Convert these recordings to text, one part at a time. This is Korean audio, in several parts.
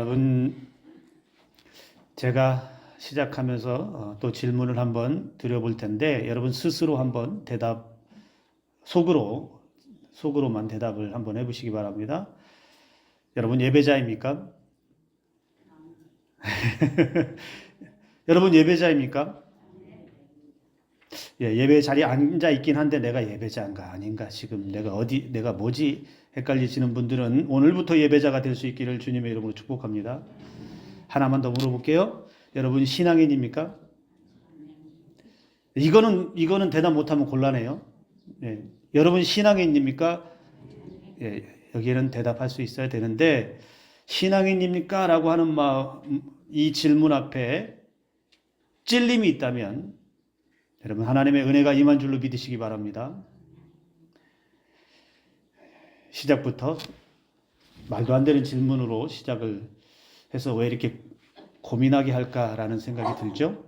여러분, 제가 시작하면서 또 질문을 한번 드려볼 텐데 여러분 스스로 한번 속으로만 대답을 한번 해보시기 바랍니다. 여러분 예배자입니까? 여러분 예배자입니까? 예, 예배 자리에 앉아 있긴 한데 내가 예배자인가 아닌가 지금 내가 뭐지 헷갈리시는 분들은 오늘부터 예배자가 될 수 있기를 주님의 이름으로 축복합니다. 하나만 더 물어볼게요. 여러분 신앙인입니까? 이거는 대답 못하면 곤란해요. 예, 여러분 신앙인입니까? 예, 여기에는 대답할 수 있어야 되는데 신앙인입니까? 라고 하는 이 질문 앞에 찔림이 있다면 여러분 하나님의 은혜가 임한 줄로 믿으시기 바랍니다. 시작부터 말도 안 되는 질문으로 시작을 해서 왜 이렇게 고민하게 할까라는 생각이 들죠.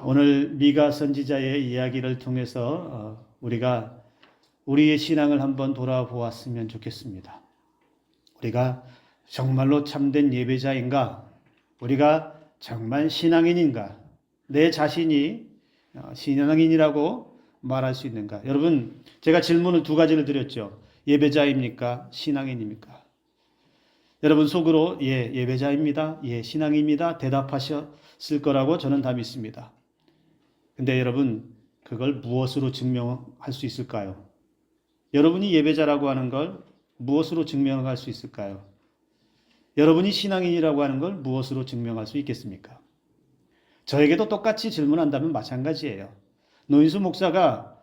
오늘 미가 선지자의 이야기를 통해서 우리가 우리의 신앙을 한번 돌아보았으면 좋겠습니다. 우리가 정말로 참된 예배자인가? 우리가 정말 신앙인인가? 내 자신이 신앙인이라고 말할 수 있는가? 여러분, 제가 질문을 두 가지를 드렸죠. 예배자입니까? 신앙인입니까? 여러분 속으로 예배자입니다. 예, 신앙입니다. 대답하셨을 거라고 저는 다 믿습니다. 근데 여러분, 그걸 무엇으로 증명할 수 있을까요? 여러분이 예배자라고 하는 걸 무엇으로 증명할 수 있을까요? 여러분이 신앙인이라고 하는 걸 무엇으로 증명할 수 있겠습니까? 저에게도 똑같이 질문한다면 마찬가지예요. 노인수 목사가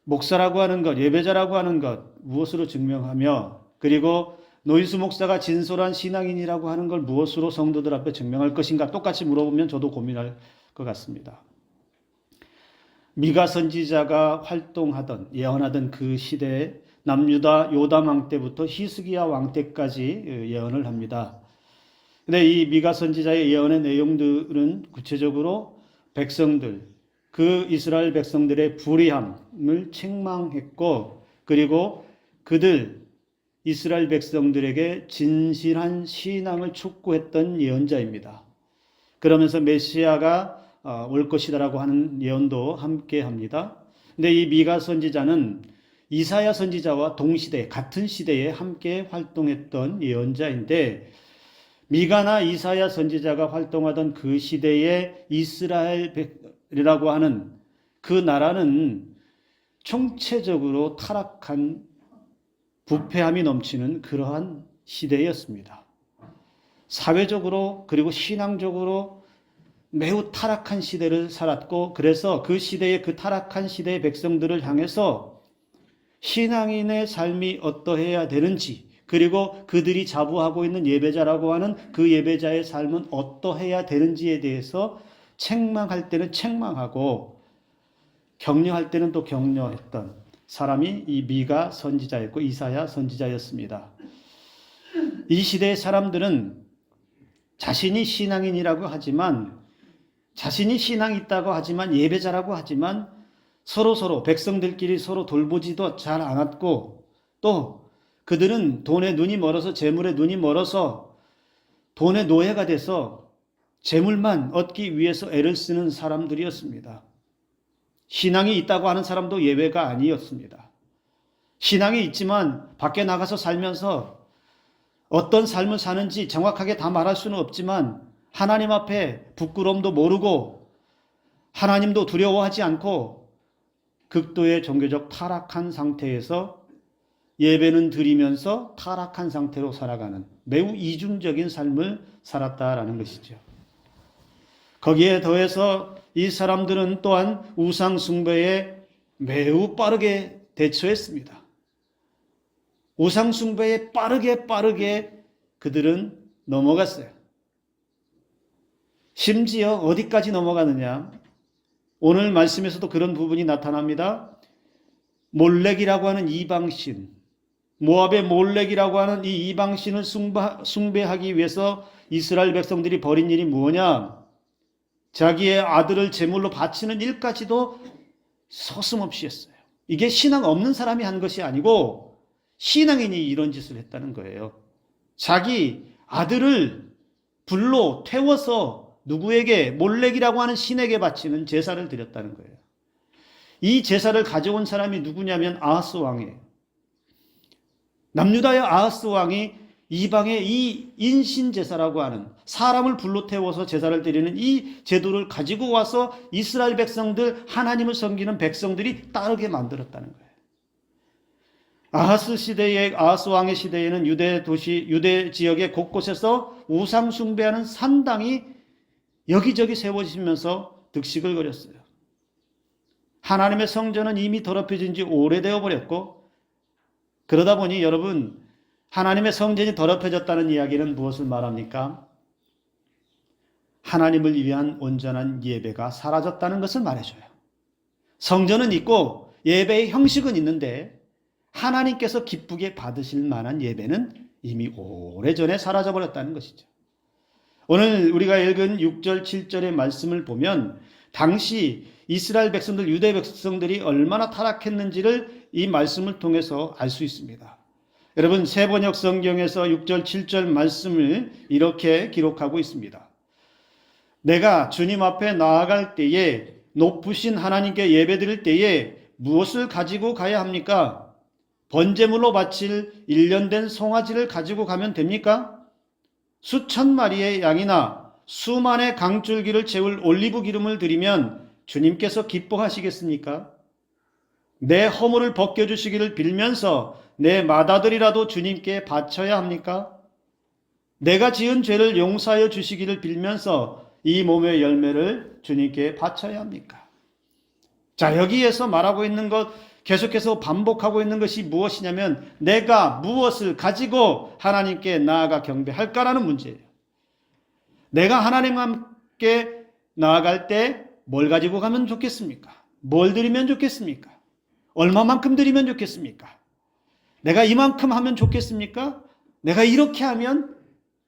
목사라고 하는 것, 예배자라고 하는 것 무엇으로 증명하며 그리고 노인수 목사가 진솔한 신앙인이라고 하는 걸 무엇으로 성도들 앞에 증명할 것인가 똑같이 물어보면 저도 고민할 것 같습니다. 미가 선지자가 활동하던 예언하던 그 시대에 남유다 요담 왕 때부터 히스기야 왕 때까지 예언을 합니다. 근데 이 미가 선지자의 예언의 내용들은 구체적으로 그 이스라엘 백성들의 불의함을 책망했고 그리고 이스라엘 백성들에게 진실한 신앙을 촉구했던 예언자입니다. 그러면서 메시아가 올 것이다라고 하는 예언도 함께 합니다. 근데 이 미가 선지자는 이사야 선지자와 같은 시대에 함께 활동했던 예언자인데 미가나 이사야 선지자가 활동하던 그 시대에 이스라엘이라고 하는 그 나라는 총체적으로 타락한 부패함이 넘치는 그러한 시대였습니다. 사회적으로 그리고 신앙적으로 매우 타락한 시대를 살았고 그래서 그 시대의 그 타락한 시대의 백성들을 향해서 신앙인의 삶이 어떠해야 되는지 그리고 그들이 자부하고 있는 예배자라고 하는 그 예배자의 삶은 어떠해야 되는지에 대해서 책망할 때는 책망하고 격려할 때는 또 격려했던 사람이 이 미가 선지자였고 이사야 선지자였습니다. 이 시대의 사람들은 자신이 신앙이 있다고 하지만 예배자라고 하지만 서로 백성들끼리 서로 돌보지도 잘 않았고 또 그들은 돈에 눈이 멀어서 재물에 눈이 멀어서 돈의 노예가 돼서 재물만 얻기 위해서 애를 쓰는 사람들이었습니다. 신앙이 있다고 하는 사람도 예외가 아니었습니다. 신앙이 있지만 밖에 나가서 살면서 어떤 삶을 사는지 정확하게 다 말할 수는 없지만 하나님 앞에 부끄러움도 모르고 하나님도 두려워하지 않고 극도의 종교적 타락한 상태에서 예배는 드리면서 타락한 상태로 살아가는 매우 이중적인 삶을 살았다라는 것이죠. 거기에 더해서 이 사람들은 또한 우상 숭배에 매우 빠르게 대처했습니다. 우상 숭배에 빠르게 그들은 넘어갔어요. 심지어 어디까지 넘어가느냐? 오늘 말씀에서도 그런 부분이 나타납니다. 몰렉이라고 하는 이방신, 모압의 몰렉이라고 하는 이 이방신을 숭배하기 위해서 이스라엘 백성들이 벌인 일이 뭐냐? 자기의 아들을 제물로 바치는 일까지도 서슴없이 했어요. 이게 신앙 없는 사람이 한 것이 아니고 신앙인이 이런 짓을 했다는 거예요. 자기 아들을 불로 태워서 누구에게, 몰렉이라고 하는 신에게 바치는 제사를 드렸다는 거예요. 이 제사를 가져온 사람이 누구냐면 아하스 왕이에요. 남유다의 아하스 왕이 이방의 이 인신제사라고 하는, 사람을 불로 태워서 제사를 드리는 이 제도를 가지고 와서 이스라엘 백성들, 하나님을 섬기는 백성들이 따르게 만들었다는 거예요. 아하스 왕의 시대에는 유대 지역의 곳곳에서 우상 숭배하는 산당이 여기저기 세워지면서 득식을 거렸어요. 하나님의 성전은 이미 더럽혀진 지 오래되어 버렸고, 그러다 보니 여러분, 하나님의 성전이 더럽혀졌다는 이야기는 무엇을 말합니까? 하나님을 위한 온전한 예배가 사라졌다는 것을 말해줘요. 성전은 있고 예배의 형식은 있는데 하나님께서 기쁘게 받으실 만한 예배는 이미 오래전에 사라져버렸다는 것이죠. 오늘 우리가 읽은 6절, 7절의 말씀을 보면 당시 이스라엘 백성들, 유대 백성들이 얼마나 타락했는지를 이 말씀을 통해서 알 수 있습니다. 여러분, 새번역 성경에서 6절, 7절 말씀을 이렇게 기록하고 있습니다. 내가 주님 앞에 나아갈 때에, 높으신 하나님께 예배드릴 때에 무엇을 가지고 가야 합니까? 번제물로 바칠 1년 된 송아지를 가지고 가면 됩니까? 수천 마리의 양이나 수만의 강줄기를 채울 올리브 기름을 드리면 주님께서 기뻐하시겠습니까? 내 허물을 벗겨주시기를 빌면서 내 맏아들이라도 주님께 바쳐야 합니까? 내가 지은 죄를 용서하여 주시기를 빌면서 이 몸의 열매를 주님께 바쳐야 합니까? 자, 여기에서 말하고 있는 것, 계속해서 반복하고 있는 것이 무엇이냐면 내가 무엇을 가지고 하나님께 나아가 경배할까라는 문제예요. 내가 하나님과 함께 나아갈 때 뭘 가지고 가면 좋겠습니까? 뭘 드리면 좋겠습니까? 얼마만큼 드리면 좋겠습니까? 내가 이만큼 하면 좋겠습니까? 내가 이렇게 하면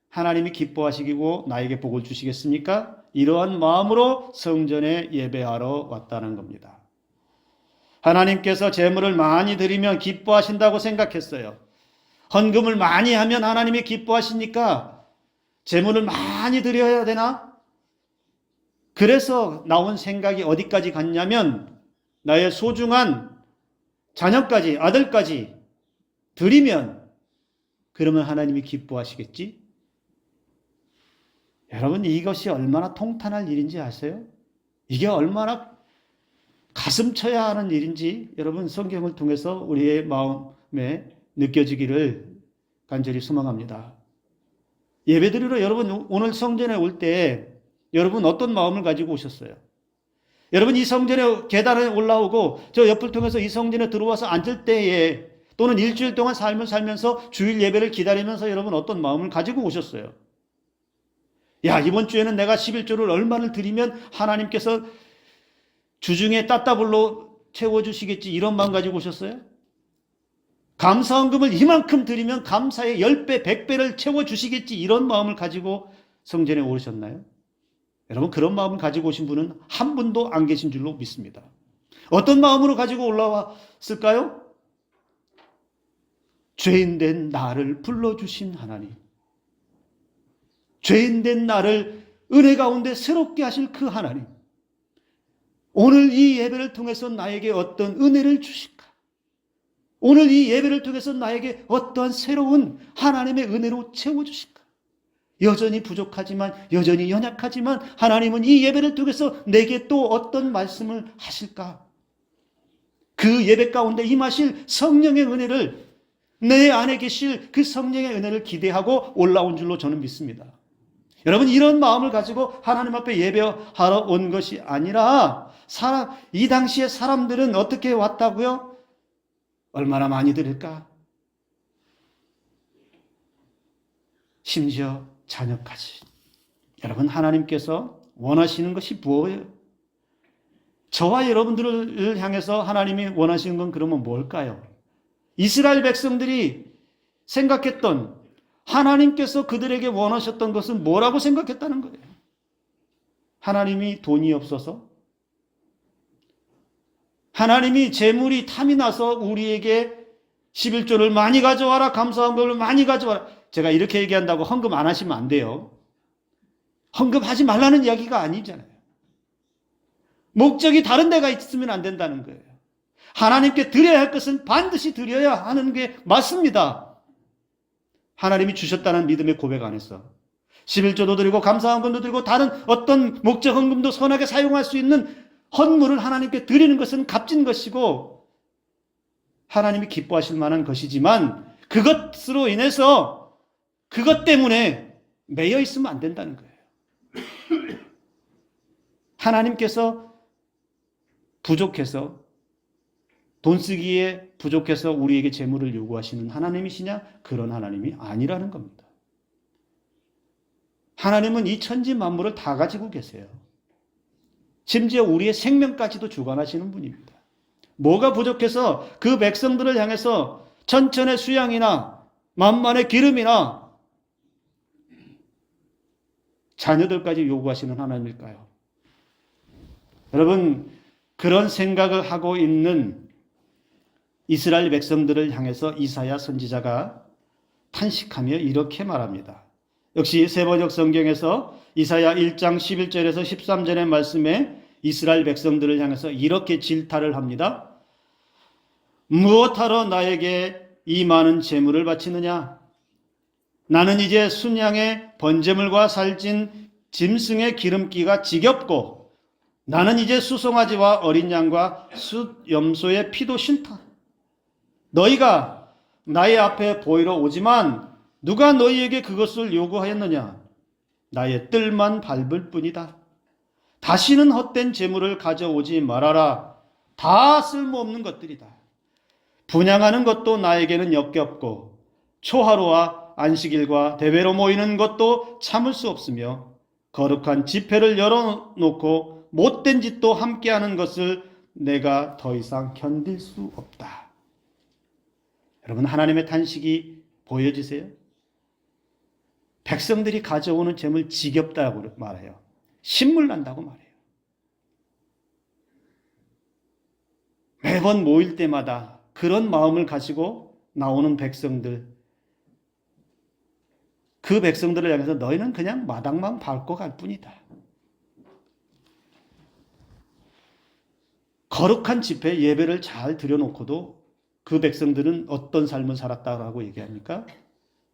하나님이 기뻐하시고 나에게 복을 주시겠습니까? 이러한 마음으로 성전에 예배하러 왔다는 겁니다. 하나님께서 제물을 많이 드리면 기뻐하신다고 생각했어요. 헌금을 많이 하면 하나님이 기뻐하시니까 제물을 많이 드려야 되나? 그래서 나온 생각이 어디까지 갔냐면 나의 소중한 자녀까지, 아들까지 드리면 그러면 하나님이 기뻐하시겠지? 여러분, 이것이 얼마나 통탄할 일인지 아세요? 이게 얼마나 가슴 쳐야 하는 일인지 여러분 성경을 통해서 우리의 마음에 느껴지기를 간절히 소망합니다. 예배드리러 여러분 오늘 성전에 올 때 여러분 어떤 마음을 가지고 오셨어요? 여러분 이 성전에 계단에 올라오고 저 옆을 통해서 이 성전에 들어와서 앉을 때에 또는 일주일 동안 살면서 주일 예배를 기다리면서 여러분 어떤 마음을 가지고 오셨어요? 야, 이번 주에는 내가 11조를 얼마를 드리면 하나님께서 주중에 따따블로 채워주시겠지, 이런 마음 가지고 오셨어요? 감사헌금을 이만큼 드리면 감사의 10배, 100배를 채워주시겠지, 이런 마음을 가지고 성전에 오르셨나요? 여러분, 그런 마음을 가지고 오신 분은 한 분도 안 계신 줄로 믿습니다. 어떤 마음으로 가지고 올라왔을까요? 죄인된 나를 불러주신 하나님, 죄인된 나를 은혜 가운데 새롭게 하실 그 하나님, 오늘 이 예배를 통해서 나에게 어떤 은혜를 주실까? 오늘 이 예배를 통해서 나에게 어떠한 새로운 하나님의 은혜로 채워주실까? 여전히 부족하지만, 여전히 연약하지만 하나님은 이 예배를 통해서 내게 또 어떤 말씀을 하실까? 그 예배 가운데 임하실 성령의 은혜를, 내 안에 계실 그 성령의 은혜를 기대하고 올라온 줄로 저는 믿습니다. 여러분, 이런 마음을 가지고 하나님 앞에 예배하러 온 것이 아니라 이 당시에 사람들은 어떻게 왔다고요? 얼마나 많이 드릴까? 심지어 자녀까지. 여러분, 하나님께서 원하시는 것이 무엇이에요? 저와 여러분들을 향해서 하나님이 원하시는 건 그러면 뭘까요? 이스라엘 백성들이 생각했던, 하나님께서 그들에게 원하셨던 것은 뭐라고 생각했다는 거예요? 하나님이 돈이 없어서? 하나님이 재물이 탐이 나서 우리에게 11조를 많이 가져와라, 감사한 걸 많이 가져와라, 제가 이렇게 얘기한다고 헌금 안 하시면 안 돼요. 헌금하지 말라는 이야기가 아니잖아요. 목적이 다른 데가 있으면 안 된다는 거예요. 하나님께 드려야 할 것은 반드시 드려야 하는 게 맞습니다. 하나님이 주셨다는 믿음의 고백 안에서 11조도 드리고 감사헌금도 드리고 다른 어떤 목적 헌금도 선하게 사용할 수 있는 헌물을 하나님께 드리는 것은 값진 것이고 하나님이 기뻐하실 만한 것이지만 그것으로 인해서 그것 때문에 매여 있으면 안 된다는 거예요. 하나님께서 부족해서 돈 쓰기에 부족해서 우리에게 재물을 요구하시는 하나님이시냐? 그런 하나님이 아니라는 겁니다. 하나님은 이 천지 만물을 다 가지고 계세요. 심지어 우리의 생명까지도 주관하시는 분입니다. 뭐가 부족해서 그 백성들을 향해서 천천의 수양이나 만만의 기름이나 자녀들까지 요구하시는 하나님일까요? 여러분, 그런 생각을 하고 있는 이스라엘 백성들을 향해서 이사야 선지자가 탄식하며 이렇게 말합니다. 역시 세번역 성경에서 이사야 1장 11절에서 13절의 말씀에 이스라엘 백성들을 향해서 이렇게 질타를 합니다. 무엇하러 나에게 이 많은 재물을 바치느냐? 나는 이제 순양의 번제물과 살찐 짐승의 기름기가 지겹고 나는 이제 수송아지와 어린 양과 숫염소의 피도 싫다. 너희가 나의 앞에 보이러 오지만 누가 너희에게 그것을 요구하였느냐? 나의 뜰만 밟을 뿐이다. 다시는 헛된 재물을 가져오지 말아라. 다 쓸모없는 것들이다. 분향하는 것도 나에게는 역겹고 초하루와 안식일과 대회로 모이는 것도 참을 수 없으며 거룩한 집회를 열어놓고 못된 짓도 함께하는 것을 내가 더 이상 견딜 수 없다. 여러분, 하나님의 탄식이 보여지세요? 백성들이 가져오는 재물 지겹다고 말해요. 신물 난다고 말해요. 매번 모일 때마다 그런 마음을 가지고 나오는 백성들, 그 백성들을 향해서 너희는 그냥 마당만 밟고 갈 뿐이다. 거룩한 집회 예배를 잘 드려놓고도 그 백성들은 어떤 삶을 살았다라고 얘기합니까?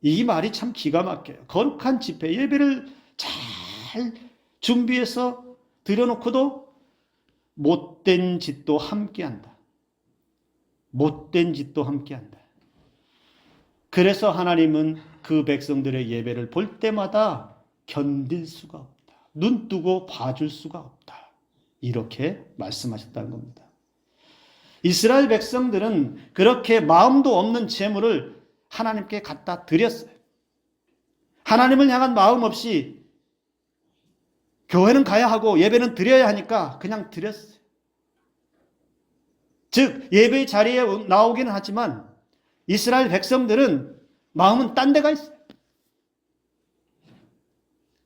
이 말이 참 기가 막혀요. 거룩한 집회 예배를 잘 준비해서 드려놓고도 못된 짓도 함께한다. 못된 짓도 함께한다. 그래서 하나님은 그 백성들의 예배를 볼 때마다 견딜 수가 없다. 눈 뜨고 봐줄 수가 없다. 이렇게 말씀하셨다는 겁니다. 이스라엘 백성들은 그렇게 마음도 없는 재물을 하나님께 갖다 드렸어요. 하나님을 향한 마음 없이 교회는 가야 하고 예배는 드려야 하니까 그냥 드렸어요. 즉 예배의 자리에 나오기는 하지만 이스라엘 백성들은 마음은 딴 데가 있어요.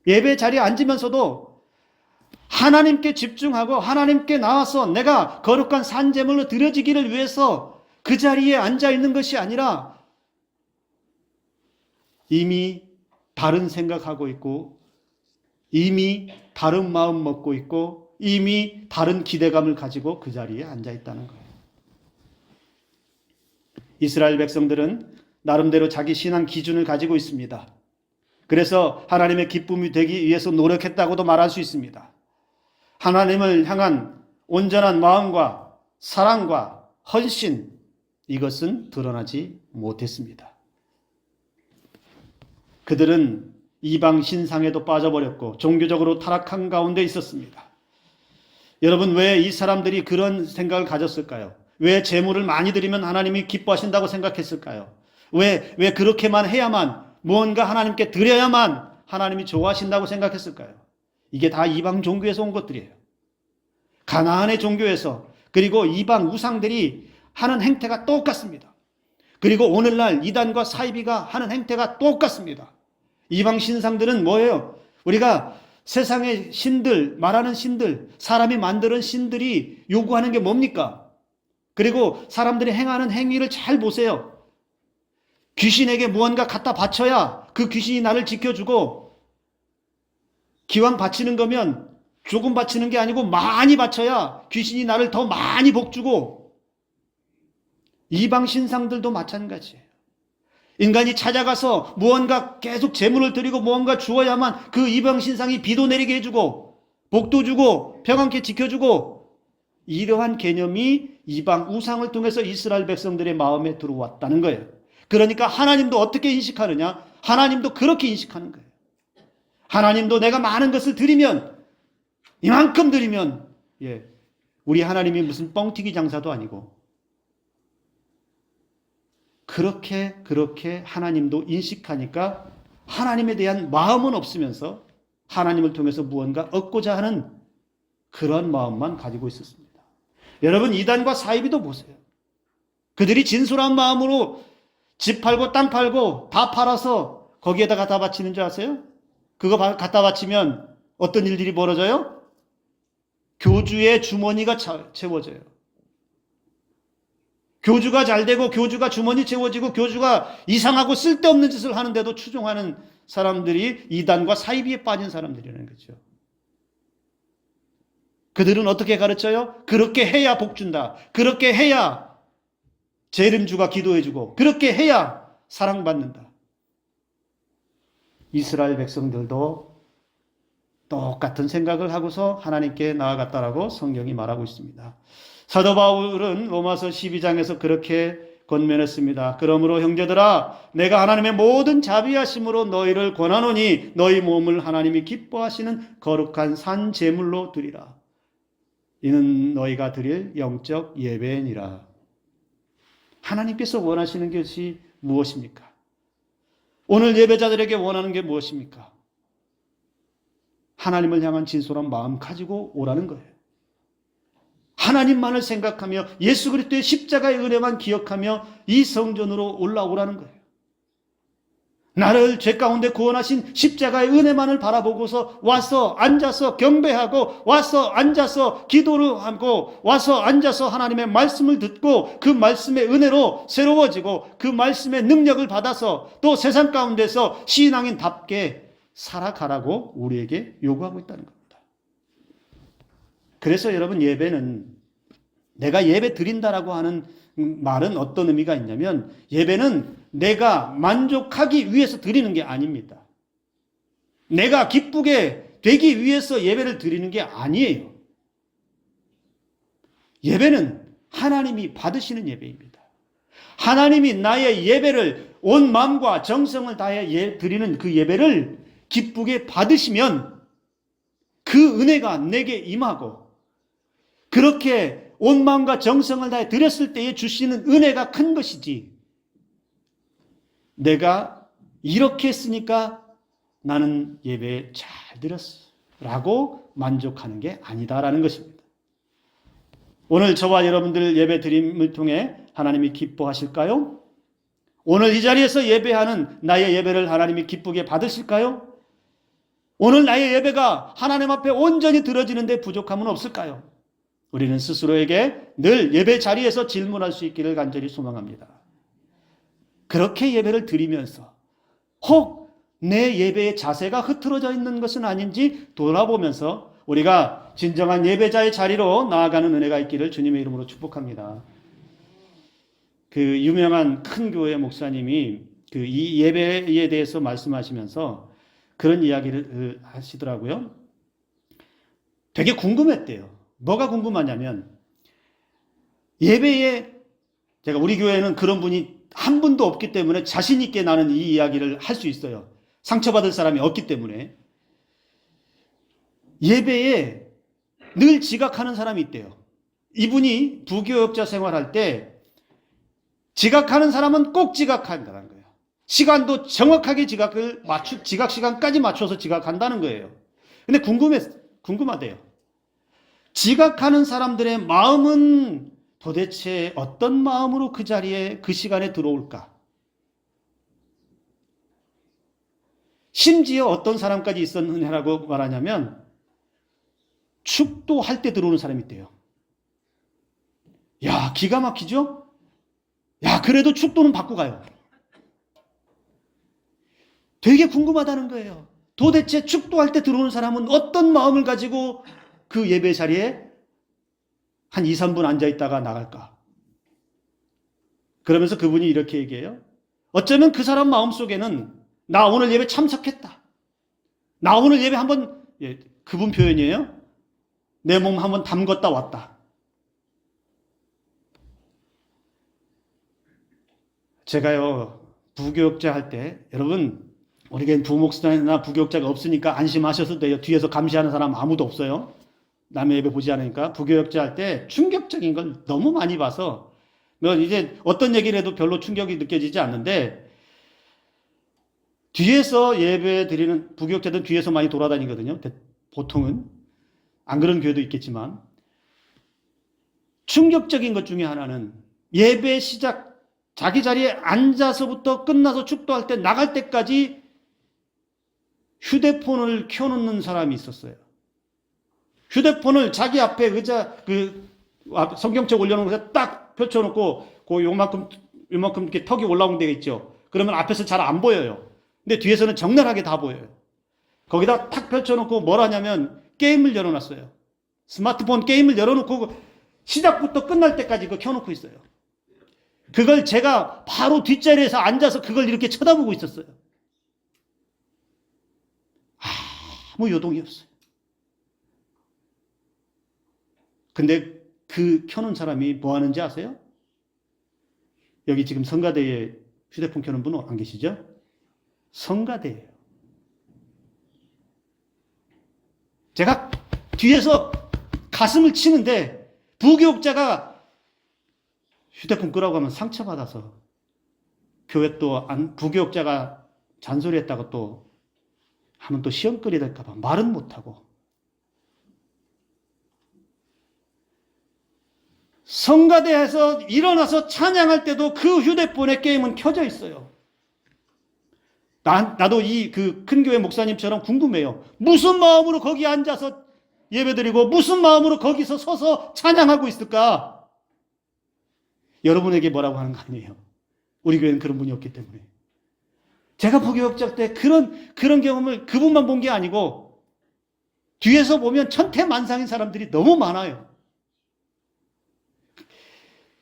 예배 자리에 앉으면서도 하나님께 집중하고 하나님께 나와서 내가 거룩한 산제물로 드려지기를 위해서 그 자리에 앉아 있는 것이 아니라 이미 다른 생각하고 있고 이미 다른 마음 먹고 있고 이미 다른 기대감을 가지고 그 자리에 앉아 있다는 거예요. 이스라엘 백성들은 나름대로 자기 신앙 기준을 가지고 있습니다. 그래서 하나님의 기쁨이 되기 위해서 노력했다고도 말할 수 있습니다. 하나님을 향한 온전한 마음과 사랑과 헌신, 이것은 드러나지 못했습니다. 그들은 이방 신상에도 빠져버렸고 종교적으로 타락한 가운데 있었습니다. 여러분, 왜 이 사람들이 그런 생각을 가졌을까요? 왜 재물을 많이 드리면 하나님이 기뻐하신다고 생각했을까요? 왜 그렇게만 해야만, 무언가 하나님께 드려야만 하나님이 좋아하신다고 생각했을까요? 이게 다 이방 종교에서 온 것들이에요. 가나안의 종교에서, 그리고 이방 우상들이 하는 행태가 똑같습니다. 그리고 오늘날 이단과 사이비가 하는 행태가 똑같습니다. 이방 신상들은 뭐예요? 우리가 세상의 신들, 말하는 신들, 사람이 만드는 신들이 요구하는 게 뭡니까? 그리고 사람들이 행하는 행위를 잘 보세요. 귀신에게 무언가 갖다 바쳐야 그 귀신이 나를 지켜주고, 기왕 바치는 거면 조금 바치는 게 아니고 많이 바쳐야 귀신이 나를 더 많이 복주고, 이방 신상들도 마찬가지예요. 인간이 찾아가서 무언가 계속 재물을 드리고 무언가 주어야만 그 이방 신상이 비도 내리게 해주고 복도 주고 평안케 지켜주고, 이러한 개념이 이방 우상을 통해서 이스라엘 백성들의 마음에 들어왔다는 거예요. 그러니까 하나님도 어떻게 인식하느냐? 하나님도 그렇게 인식하는 거예요. 하나님도 내가 많은 것을 드리면, 이만큼 드리면, 우리 하나님이 무슨 뻥튀기 장사도 아니고, 그렇게 하나님도 인식하니까 하나님에 대한 마음은 없으면서 하나님을 통해서 무언가 얻고자 하는 그런 마음만 가지고 있었습니다. 여러분, 이단과 사이비도 보세요. 그들이 진솔한 마음으로 집 팔고 땅 팔고 다 팔아서 거기에다 갖다 바치는 줄 아세요? 그거 갖다 바치면 어떤 일들이 벌어져요? 교주의 주머니가 채워져요. 교주가 잘 되고 교주가 주머니 채워지고 교주가 이상하고 쓸데없는 짓을 하는데도 추종하는 사람들이 이단과 사이비에 빠진 사람들이라는 거죠. 그들은 어떻게 가르쳐요? 그렇게 해야 복 준다. 그렇게 해야 재림주가 기도해주고, 그렇게 해야 사랑받는다. 이스라엘 백성들도 똑같은 생각을 하고서 하나님께 나아갔다라고 성경이 말하고 있습니다. 사도 바울은 로마서 12장에서 그렇게 권면했습니다. 그러므로 형제들아, 내가 하나님의 모든 자비하심으로 너희를 권하노니 너희 몸을 하나님이 기뻐하시는 거룩한 산 제물로 드리라. 이는 너희가 드릴 영적 예배니라. 하나님께서 원하시는 것이 무엇입니까? 오늘 예배자들에게 원하는 게 무엇입니까? 하나님을 향한 진솔한 마음 가지고 오라는 거예요. 하나님만을 생각하며 예수 그리스도의 십자가의 은혜만 기억하며 이 성전으로 올라오라는 거예요. 나를 죄 가운데 구원하신 십자가의 은혜만을 바라보고서 와서 앉아서 경배하고, 와서 앉아서 기도를 하고, 와서 앉아서 하나님의 말씀을 듣고 그 말씀의 은혜로 새로워지고 그 말씀의 능력을 받아서 또 세상 가운데서 신앙인답게 살아가라고 우리에게 요구하고 있다는 겁니다. 그래서 여러분, 예배는, 내가 예배 드린다라고 하는 말은 어떤 의미가 있냐면, 예배는 내가 만족하기 위해서 드리는 게 아닙니다. 내가 기쁘게 되기 위해서 예배를 드리는 게 아니에요. 예배는 하나님이 받으시는 예배입니다. 하나님이 나의 예배를 온 마음과 정성을 다해 드리는 그 예배를 기쁘게 받으시면 그 은혜가 내게 임하고, 그렇게 온 마음과 정성을 다해 드렸을 때에 주시는 은혜가 큰 것이지, 내가 이렇게 했으니까 나는 예배 잘 드렸어 라고 만족하는 게 아니다라는 것입니다. 오늘 저와 여러분들 예배 드림을 통해 하나님이 기뻐하실까요? 오늘 이 자리에서 예배하는 나의 예배를 하나님이 기쁘게 받으실까요? 오늘 나의 예배가 하나님 앞에 온전히 드려지는데 부족함은 없을까요? 우리는 스스로에게 늘 예배 자리에서 질문할 수 있기를 간절히 소망합니다. 그렇게 예배를 드리면서 혹 내 예배의 자세가 흐트러져 있는 것은 아닌지 돌아보면서 우리가 진정한 예배자의 자리로 나아가는 은혜가 있기를 주님의 이름으로 축복합니다. 그 유명한 큰 교회 목사님이 이 예배에 대해서 말씀하시면서 그런 이야기를 하시더라고요. 되게 궁금했대요. 뭐가 궁금하냐면, 예배에, 제가 우리 교회는 그런 분이 한 분도 없기 때문에 자신 있게 나는 이 이야기를 할 수 있어요. 상처받을 사람이 없기 때문에. 예배에 늘 지각하는 사람이 있대요. 이분이 부교역자 생활할 때 지각하는 사람은 꼭 지각한다는 거예요. 시간도 정확하게 지각 시간까지 맞춰서 지각한다는 거예요. 근데 궁금하대요. 지각하는 사람들의 마음은 도대체 어떤 마음으로 그 자리에 그 시간에 들어올까? 심지어 어떤 사람까지 있었느냐라고 말하냐면, 축도할 때 들어오는 사람이 있대요. 야, 기가 막히죠? 야, 그래도 축도는 받고 가요. 되게 궁금하다는 거예요. 도대체 축도할 때 들어오는 사람은 어떤 마음을 가지고 그 예배 자리에 한 2, 3분 앉아 있다가 나갈까? 그러면서 그분이 이렇게 얘기해요. 어쩌면 그 사람 마음속에는 나 오늘 예배 참석했다. 나 오늘 예배 한번, 그분 표현이에요. 내 몸 한번 담궜다 왔다. 제가요, 부교육자 할 때, 여러분, 우리 교회는 부목사나 부교육자가 없으니까 안심하셔도 돼요. 뒤에서 감시하는 사람 아무도 없어요. 남의 예배 보지 않으니까. 부교육자 할 때 충격적인 걸 너무 많이 봐서, 이제 어떤 얘기를 해도 별로 충격이 느껴지지 않는데, 뒤에서 예배 드리는 부교육자들은 뒤에서 많이 돌아다니거든요. 보통은. 안 그런 교회도 있겠지만. 충격적인 것 중에 하나는 예배 시작, 자기 자리에 앉아서부터 끝나서 축도할 때 나갈 때까지 휴대폰을 켜놓는 사람이 있었어요. 휴대폰을 자기 앞에 의자, 성경책 올려놓은 곳에 딱 펼쳐놓고, 요만큼 이렇게 턱이 올라온 데가 있죠. 그러면 앞에서 잘 안 보여요. 근데 뒤에서는 적나라하게 다 보여요. 거기다 탁 펼쳐놓고 뭘 하냐면 게임을 열어놨어요. 스마트폰 게임을 열어놓고 시작부터 끝날 때까지 그거 켜놓고 있어요. 그걸 제가 바로 뒷자리에서 앉아서 그걸 이렇게 쳐다보고 있었어요. 아무 요동이 없어요. 근데 그 켜놓은 사람이 뭐 하는지 아세요? 여기 지금 성가대에 휴대폰 켜놓은 분 안 계시죠? 성가대예요. 제가 뒤에서 가슴을 치는데 부교육자가 휴대폰 끄라고 하면 상처받아서 교회 또 부교육자가 잔소리했다고 또 하면 또 시험거리 될까 봐 말은 못하고 성가대에서 일어나서 찬양할 때도 그 휴대폰에 게임은 켜져 있어요. 나도 이 큰 교회 목사님처럼 궁금해요. 무슨 마음으로 거기 앉아서 예배드리고 무슨 마음으로 거기서 서서 찬양하고 있을까? 여러분에게 뭐라고 하는 거 아니에요. 우리 교회는 그런 분이 없기 때문에. 제가 부교육자 때 그런 경험을 그분만 본 게 아니고 뒤에서 보면 천태만상인 사람들이 너무 많아요.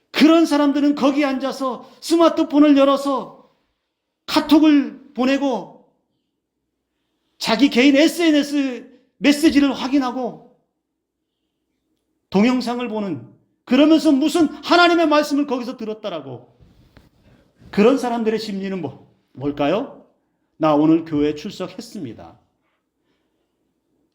그런 사람들은 거기 앉아서 스마트폰을 열어서 카톡을 보내고 자기 개인 SNS 메시지를 확인하고 동영상을 보는, 그러면서 무슨 하나님의 말씀을 거기서 들었다라고. 그런 사람들의 심리는 뭘까요? 나 오늘 교회에 출석했습니다.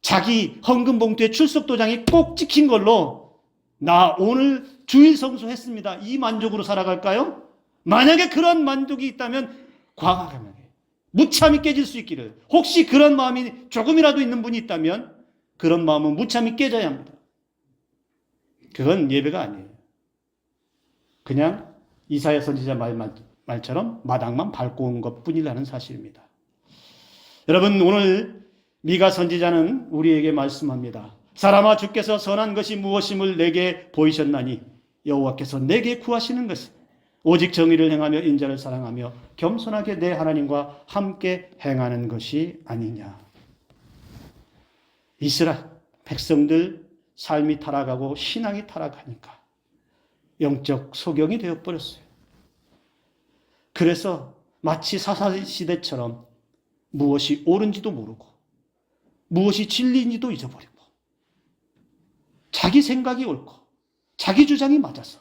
자기 헌금 봉투에 출석 도장이 꼭 찍힌 걸로 나 오늘 주일 성수했습니다. 이 만족으로 살아갈까요? 만약에 그런 만족이 있다면 과감하게 무참히 깨질 수 있기를. 혹시 그런 마음이 조금이라도 있는 분이 있다면 그런 마음은 무참히 깨져야 합니다. 그건 예배가 아니에요. 그냥 이사야 선지자 말처럼 마당만 밟고 온 것뿐이라는 사실입니다. 여러분, 오늘 미가 선지자는 우리에게 말씀합니다. 사람아, 주께서 선한 것이 무엇임을 내게 보이셨나니 여호와께서 내게 구하시는 것은 오직 정의를 행하며 인자를 사랑하며 겸손하게 내 하나님과 함께 행하는 것이 아니냐. 이스라엘 백성들 삶이 타락하고 신앙이 타락하니까 영적 소경이 되어버렸어요. 그래서 마치 사사시대처럼 무엇이 옳은지도 모르고 무엇이 진리인지도 잊어버리고 자기 생각이 옳고 자기 주장이 맞아서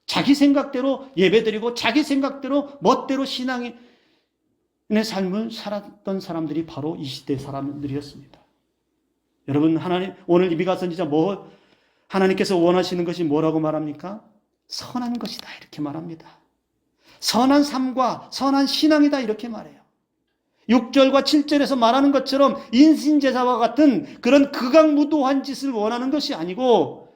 자기 생각대로 예배드리고 자기 생각대로 멋대로 신앙의 삶을 살았던 사람들이 바로 이 시대 사람들이었습니다. 여러분, 오늘 미가 선지자 하나님께서 원하시는 것이 뭐라고 말합니까? 선한 것이다 이렇게 말합니다. 선한 삶과 선한 신앙이다 이렇게 말해요. 6절과 7절에서 말하는 것처럼 인신제사와 같은 그런 극악무도한 짓을 원하는 것이 아니고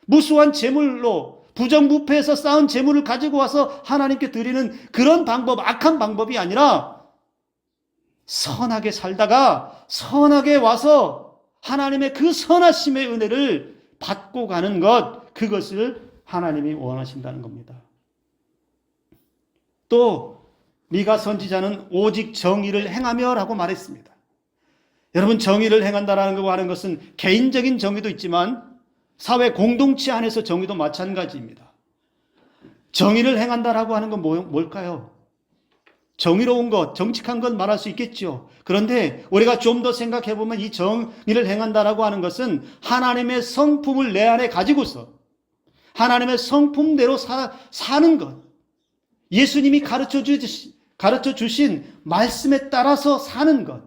무수한 재물로 부정부패해서 쌓은 재물을 가지고 와서 하나님께 드리는 그런 방법, 악한 방법이 아니라 선하게 살다가 선하게 와서 하나님의 그 선하심의 은혜를 받고 가는 것, 그것을 하나님이 원하신다는 겁니다. 또 미가 선지자는 오직 정의를 행하며 라고 말했습니다. 여러분, 정의를 행한다라는 거 하는 것은 개인적인 정의도 있지만 사회 공동체 안에서 정의도 마찬가지입니다. 정의를 행한다라고 하는 건 뭘까요? 정의로운 것, 정직한 것 말할 수 있겠죠. 그런데 우리가 좀 더 생각해 보면 이 정의를 행한다라고 하는 것은 하나님의 성품을 내 안에 가지고서 하나님의 성품대로 사는 것. 예수님이 가르쳐 주신 말씀에 따라서 사는 것.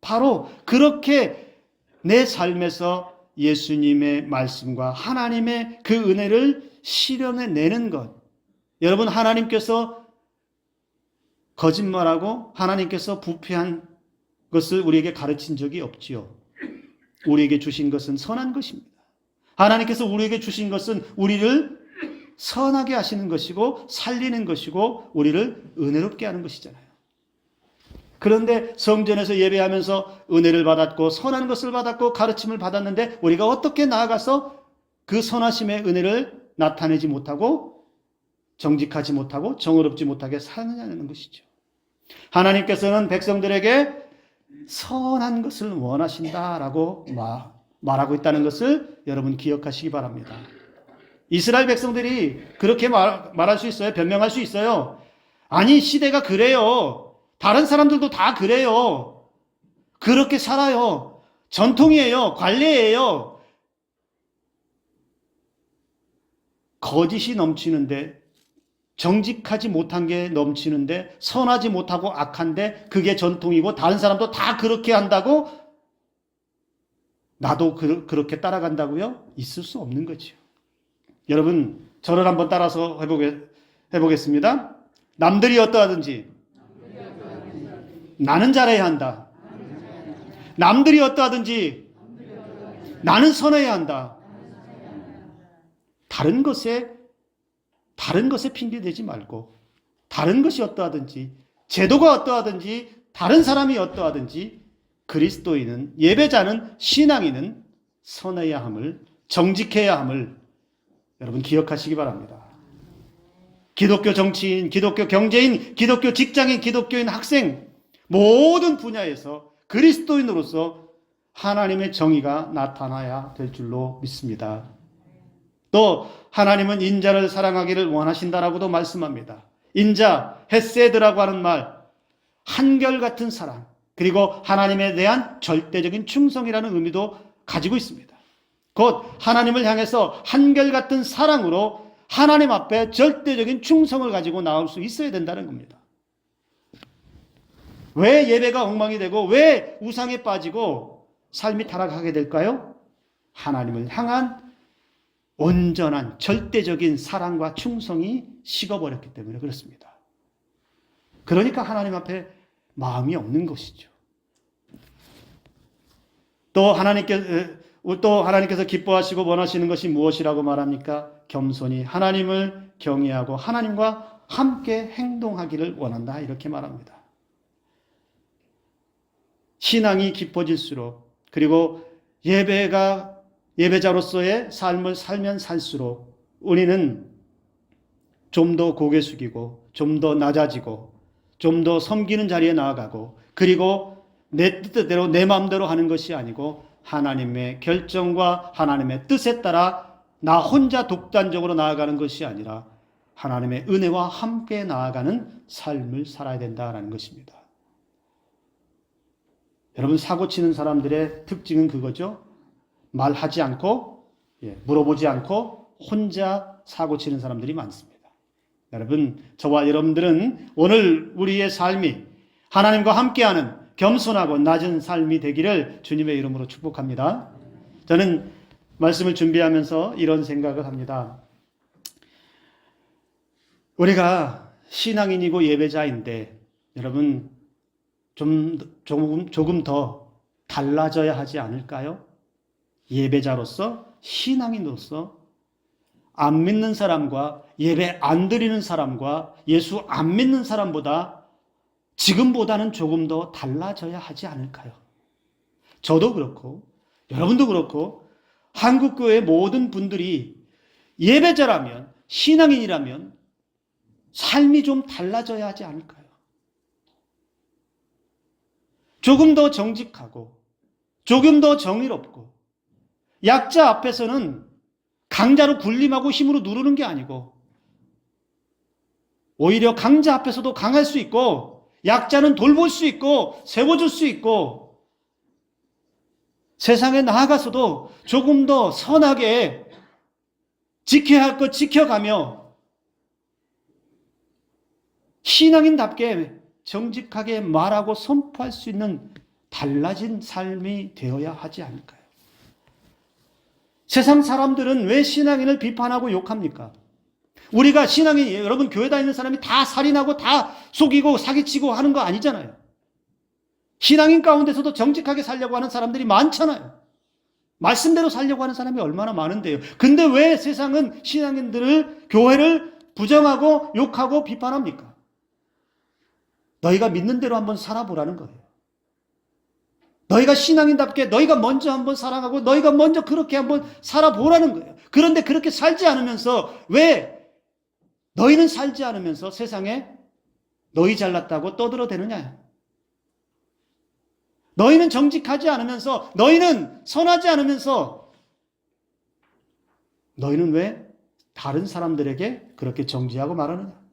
바로 그렇게 내 삶에서 예수님의 말씀과 하나님의 그 은혜를 실현해 내는 것. 여러분, 하나님께서 거짓말하고 하나님께서 부패한 것을 우리에게 가르친 적이 없지요. 우리에게 주신 것은 선한 것입니다. 하나님께서 우리에게 주신 것은 우리를 선하게 하시는 것이고 살리는 것이고 우리를 은혜롭게 하는 것이잖아요. 그런데 성전에서 예배하면서 은혜를 받았고 선한 것을 받았고 가르침을 받았는데 우리가 어떻게 나아가서 그 선하심의 은혜를 나타내지 못하고 정직하지 못하고 정의롭지 못하게 사느냐는 것이죠. 하나님께서는 백성들에게 선한 것을 원하신다라고 말하고 있다는 것을 여러분 기억하시기 바랍니다. 이스라엘 백성들이 그렇게 말할 수 있어요? 변명할 수 있어요? 아니, 시대가 그래요. 다른 사람들도 다 그래요. 그렇게 살아요. 전통이에요. 관례예요. 거짓이 넘치는데, 정직하지 못한 게 넘치는데, 선하지 못하고 악한데 그게 전통이고 다른 사람도 다 그렇게 한다고 나도 그렇게 따라간다고요? 있을 수 없는 거죠. 여러분, 저를 한번 따라서 해보겠습니다. 남들이 어떠하든지 나는 잘해야 한다. 남들이 어떠하든지 나는 선해야 한다. 다른 것에 핑계 대지 말고 다른 것이 어떠하든지 제도가 어떠하든지 다른 사람이 어떠하든지 그리스도인은, 예배자는, 신앙인은 선해야 함을, 정직해야 함을 여러분 기억하시기 바랍니다. 기독교 정치인, 기독교 경제인, 기독교 직장인, 기독교인 학생 모든 분야에서 그리스도인으로서 하나님의 정의가 나타나야 될 줄로 믿습니다. 또 하나님은 인자를 사랑하기를 원하신다라고도 말씀합니다. 인자, 헤세드라고 하는 말, 한결같은 사랑, 그리고 하나님에 대한 절대적인 충성이라는 의미도 가지고 있습니다. 곧 하나님을 향해서 한결같은 사랑으로 하나님 앞에 절대적인 충성을 가지고 나올 수 있어야 된다는 겁니다. 왜 예배가 엉망이 되고 왜 우상에 빠지고 삶이 타락하게 될까요? 하나님을 향한 온전한 절대적인 사랑과 충성이 식어버렸기 때문에 그렇습니다. 그러니까 하나님 앞에 마음이 없는 것이죠. 또 하나님께서 기뻐하시고 원하시는 것이 무엇이라고 말합니까? 겸손히 하나님을 경외하고 하나님과 함께 행동하기를 원한다, 이렇게 말합니다. 신앙이 깊어질수록, 그리고 예배자로서의 삶을 살면 살수록 우리는 좀 더 고개 숙이고 좀 더 낮아지고 좀 더 섬기는 자리에 나아가고, 그리고 내 뜻대로 내 마음대로 하는 것이 아니고 하나님의 결정과 하나님의 뜻에 따라 나 혼자 독단적으로 나아가는 것이 아니라 하나님의 은혜와 함께 나아가는 삶을 살아야 된다는 것입니다. 여러분, 사고치는 사람들의 특징은 그거죠. 말하지 않고, 물어보지 않고 혼자 사고치는 사람들이 많습니다. 여러분, 저와 여러분들은 오늘 우리의 삶이 하나님과 함께하는 겸손하고 낮은 삶이 되기를 주님의 이름으로 축복합니다. 저는 말씀을 준비하면서 이런 생각을 합니다. 우리가 신앙인이고 예배자인데 여러분, 조금 더 달라져야 하지 않을까요? 예배자로서, 신앙인으로서 안 믿는 사람과 예배 안 드리는 사람과 예수 안 믿는 사람보다 지금보다는 조금 더 달라져야 하지 않을까요? 저도 그렇고 여러분도 그렇고 한국교회 모든 분들이 예배자라면, 신앙인이라면 삶이 좀 달라져야 하지 않을까요? 조금 더 정직하고 조금 더 정의롭고 약자 앞에서는 강자로 군림하고 힘으로 누르는 게 아니고 오히려 강자 앞에서도 강할 수 있고 약자는 돌볼 수 있고 세워줄 수 있고 세상에 나아가서도 조금 더 선하게 지켜야 할 것 지켜가며 신앙인답게 정직하게 말하고 선포할 수 있는 달라진 삶이 되어야 하지 않을까요? 세상 사람들은 왜 신앙인을 비판하고 욕합니까? 우리가 신앙인, 여러분 교회 다니는 사람이 다 살인하고 다 속이고 사기치고 하는 거 아니잖아요. 신앙인 가운데서도 정직하게 살려고 하는 사람들이 많잖아요. 말씀대로 살려고 하는 사람이 얼마나 많은데요. 근데 왜 세상은 신앙인들을, 교회를 부정하고 욕하고 비판합니까? 너희가 믿는 대로 한번 살아보라는 거예요. 너희가 신앙인답게 너희가 먼저 한번 사랑하고 너희가 먼저 그렇게 한번 살아보라는 거예요. 그런데 그렇게 살지 않으면서 왜 너희는 살지 않으면서 세상에 너희 잘났다고 떠들어대느냐? 너희는 정직하지 않으면서 너희는 선하지 않으면서 너희는 왜 다른 사람들에게 그렇게 정지하고 말하느냐?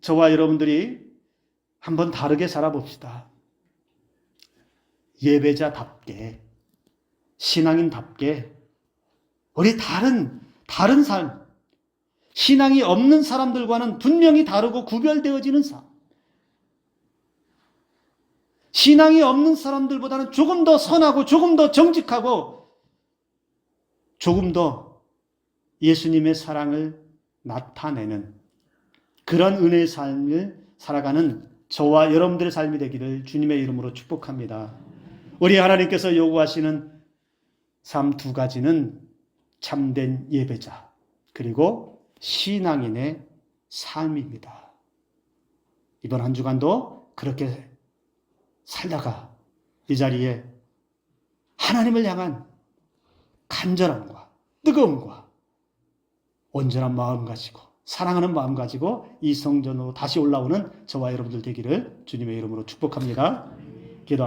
저와 여러분들이 한번 다르게 살아봅시다. 예배자답게, 신앙인답게, 우리 다른 삶, 신앙이 없는 사람들과는 분명히 다르고 구별되어지는 삶. 신앙이 없는 사람들보다는 조금 더 선하고 조금 더 정직하고 조금 더 예수님의 사랑을 나타내는 그런 은혜의 삶을 살아가는 저와 여러분들의 삶이 되기를 주님의 이름으로 축복합니다. 우리 하나님께서 요구하시는 삶 두 가지는 참된 예배자 그리고 신앙인의 삶입니다. 이번 한 주간도 그렇게 살다가 이 자리에 하나님을 향한 간절함과 뜨거움과 온전한 마음 가지고 사랑하는 마음 가지고 이 성전으로 다시 올라오는 저와 여러분들 되기를 주님의 이름으로 축복합니다. 기도합니다.